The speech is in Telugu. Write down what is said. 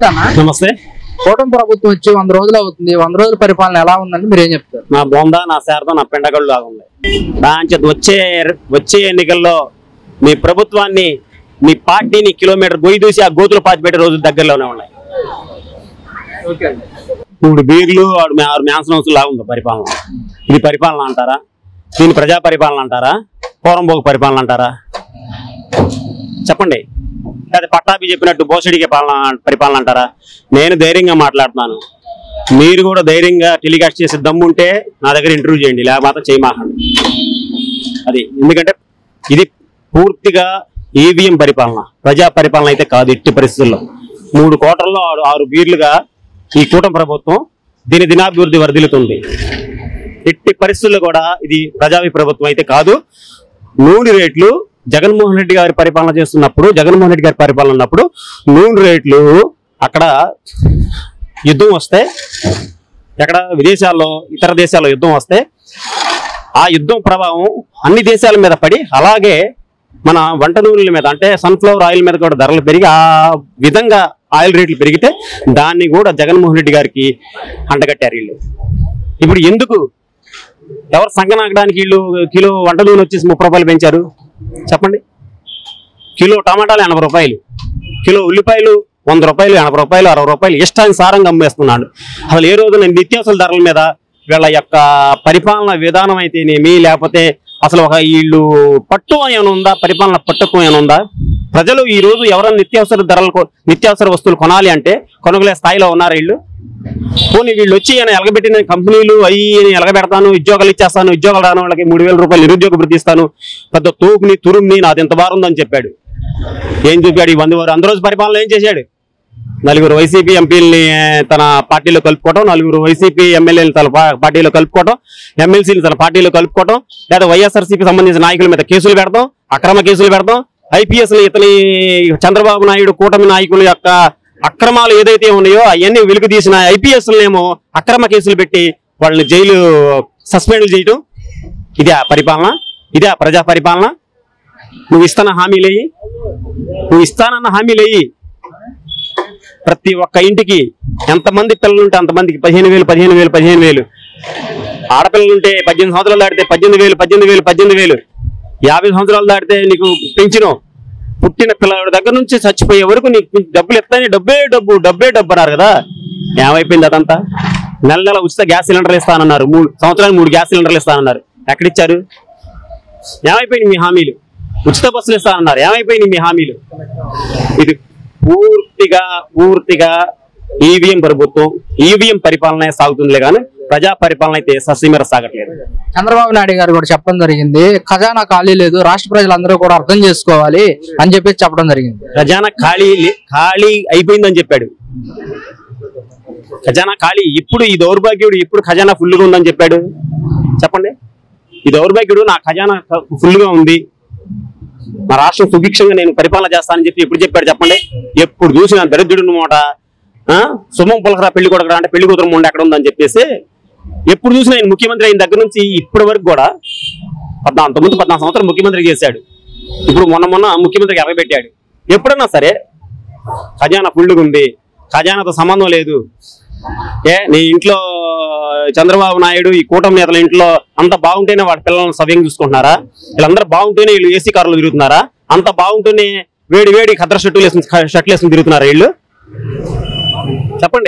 నమస్తే. కూటమి ప్రభుత్వం వచ్చి 100 రోజులు అవుతుంది. 100 రోజుల పరిపాలన ఎలా ఉందని మీరు ఏం చెప్తారు? నా బొంద, నా శారద, నా పెండగళ్ళు లాగా ఉంది. దాని వచ్చే ఎన్నికల్లో మీ ప్రభుత్వాన్ని, మీ పార్టీని కిలోమీటర్ గొయ్యి దూసి ఆ గోతులు పాతిపెట్టే రోజులు దగ్గరలోనే ఉన్నాయి. ఇప్పుడు బీర్లు 6 మ్యాన్సన్ లాగా ఉంది పరిపాలన. ఇది పరిపాలన అంటారా? దీని ప్రజా పరిపాలన అంటారా? పోరంబోగు పరిపాలన అంటారా? చెప్పండి. అది పట్టాభి చెప్పినట్టు బోసడికే పరిపాలన అంటారా? నేను ధైర్యంగా మాట్లాడుతున్నాను. మీరు కూడా ధైర్యంగా టెలికాస్ట్ చేసే దమ్ము ఉంటే నా దగ్గర ఇంటర్వ్యూ చేయండి, లేకపోతే చేయమాకండి. అది ఎందుకంటే ఇది పూర్తిగా ఈవీఎం పరిపాలన, ప్రజా పరిపాలన అయితే కాదు. ఎట్టి పరిస్థితుల్లో 3 కోట్లలో 6 బీర్లుగా ఈ కూటమి ప్రభుత్వం దీని దినాభివృద్ధి వర్ధిల్లుతుంది. ఎట్టి పరిస్థితుల్లో కూడా ఇది ప్రజావి ప్రభుత్వం అయితే కాదు. నూనె రేట్లు జగన్మోహన్ రెడ్డి గారి పరిపాలన చేస్తున్నప్పుడు, జగన్మోహన్ రెడ్డి గారి పరిపాలన ఉన్నప్పుడు నూనె రేట్లు అక్కడ యుద్ధం వస్తే, ఎక్కడ విదేశాల్లో ఇతర దేశాల్లో యుద్ధం వస్తే ఆ యుద్ధం ప్రభావం అన్ని దేశాల మీద పడి, అలాగే మన వంట నూనెల మీద అంటే సన్ఫ్లవర్ ఆయిల్ మీద కూడా ధరలు పెరిగి ఆ విధంగా ఆయిల్ రేట్లు పెరిగితే దాన్ని కూడా జగన్మోహన్ రెడ్డి గారికి అంటగట్టారు వీళ్ళు. ఇప్పుడు ఎందుకు ఎవరు సంగనాగడానికి వీళ్ళు కిలో వంట నూనె వచ్చేసి 30 రూపాయలు పెంచారు? చెప్పండి. కిలో టమాటాలు 80 రూపాయలు, కిలో ఉల్లిపాయలు 100 రూపాయలు, 80 రూపాయలు, 60 రూపాయలు ఇష్టానుసారంగా అమ్మేస్తున్నాడు. అసలు ఏ రోజు నేను నిత్యావసర ధరల మీద వీళ్ళ యొక్క పరిపాలన విధానం అయితేనేమి, లేకపోతే అసలు ఒక వీళ్ళు పట్టు ఏమైనా ఉందా? పరిపాలన పట్టుకు ఏమైనా ఉందా? ప్రజలు ఈ రోజు ఎవరైనా నిత్యావసర వస్తువులు కొనాలి అంటే కొనుగోలే స్థాయిలో ఉన్నారు వీళ్ళు. పోనీ వీళ్ళు వచ్చి ఎలగబెట్టిన కంపెనీలు అవి ఎలగబెడతాను, ఉద్యోగాలు ఇచ్చేస్తాను, ఉద్యోగాలు రాని వాళ్ళకి 3000 రూపాయలు నిరుద్యోగ భృతి ఇస్తాను, పెద్ద తోపుని తురుమ్ని నాది ఎంత బారుందని చెప్పాడు. ఏం చెప్పాడు? ఈ 100 రోజు పరిపాలన ఏం చేశాడు? 4 వైసీపీ ఎంపీలని తన పార్టీలో కలుపుకోవటం, 4 వైసీపీ ఎమ్మెల్యేలు తన పార్టీలో కలుపుకోవటం, ఎమ్మెల్సీలు తన పార్టీలో కలుపుకోవటం, లేదా వైఎస్ఆర్సీపీ సంబంధించిన నాయకుల మీద కేసులు పెడతాం, అక్రమ కేసులు పెడతాం, ఐపీఎస్లు ఇతని చంద్రబాబు నాయుడు కూటమి నాయకుల యొక్క అక్రమాలు ఏదైతే ఉన్నాయో అవన్నీ వెలుగు తీసిన ఐపీఎస్లనేమో అక్రమ కేసులు పెట్టి వాళ్ళని జైలు సస్పెండ్ చేయటం. ఇదే పరిపాలన? ఇదే ప్రజా పరిపాలన? నువ్వు ఇస్తానన్న హామీలేయి ప్రతి ఒక్క ఇంటికి ఎంతమంది పిల్లలుంటే అంతమందికి 15,000 ఆడపిల్లలుంటే 18 సంవత్సరాలు దాటితే 18,000 50 సంవత్సరాలు దాటితే నీకు పెంచినో, పుట్టిన పిల్లల దగ్గర నుంచి చచ్చిపోయే వరకు నీకు డబ్బులు ఎత్తానే డబ్బే డబ్బు అన్నారు కదా. ఏమైపోయింది అదంతా? నెల ఉచిత గ్యాస్ సిలిండర్లు ఇస్తానన్నారు, 3 సంవత్సరాలు 3 గ్యాస్ సిలిండర్లు ఇస్తానన్నారు. ఎక్కడిచ్చారు? ఏమైపోయింది మీ హామీలు? ఉచిత బస్సులు ఇస్తానన్నారు, ఏమైపోయింది మీ హామీలు? ఇది పూర్తిగా ఈవీఎం ప్రభుత్వం, ఈవీఎం పరిపాలన సాగుతుందిలే కానీ ప్రజా పరిపాలన అయితే ససీమర సాగట్లేదు. చంద్రబాబు నాయుడు గారు కూడా చెప్పడం జరిగింది, ఖజానా ఖాళీ లేదు, రాష్ట్ర ప్రజలందరూ కూడా అర్థం చేసుకోవాలి అని చెప్పేసి చెప్పడం జరిగింది. ఖజానా ఖాళీ అయిపోయిందని చెప్పాడు. ఖజానా ఖాళీ ఇప్పుడు ఈ దౌర్భాగ్యుడు ఎప్పుడు ఖజానా ఫుల్గా ఉందని చెప్పాడు? చెప్పండి. ఈ దౌర్భాగ్యుడు నా ఖజానా ఫుల్గా ఉంది, నా రాష్ట్రం సుభిక్షంగా నేను పరిపాలన చేస్తానని చెప్పి ఎప్పుడు చెప్పాడు? చెప్పండి. ఎప్పుడు చూసిన దరిద్రుడు మాట సుమం పులకరా పెళ్లి కొడకరా అంటే పెళ్లి కూతురు ముందు ఎక్కడ ఉందని చెప్పేసి ఎప్పుడు చూసినా ఆయన ముఖ్యమంత్రి అయిన దగ్గర నుంచి ఇప్పటి వరకు కూడా 14 సంవత్సరాలు ముఖ్యమంత్రి చేశాడు. ఇప్పుడు మొన్న ముఖ్యమంత్రికి ఎరగబెట్టాడు. ఎప్పుడన్నా సరే ఖజానా ఫుల్గా ఉంది, ఖజానాతో సంబంధం లేదు, నీ ఇంట్లో చంద్రబాబు నాయుడు ఈ కూటమి నేతల ఇంట్లో అంత బాగుంటేనే వాడి పిల్లలను సవ్యంగా చూసుకుంటున్నారా? వీళ్ళందరూ బాగుంటేనే వీళ్ళు ఏసీ కార్లు తిరుగుతున్నారా? అంత బాగుంటేనే వేడి ఖద్దరు షర్ట్లు వేసుకుని తిరుగుతున్నారా వీళ్ళు? చెప్పండి.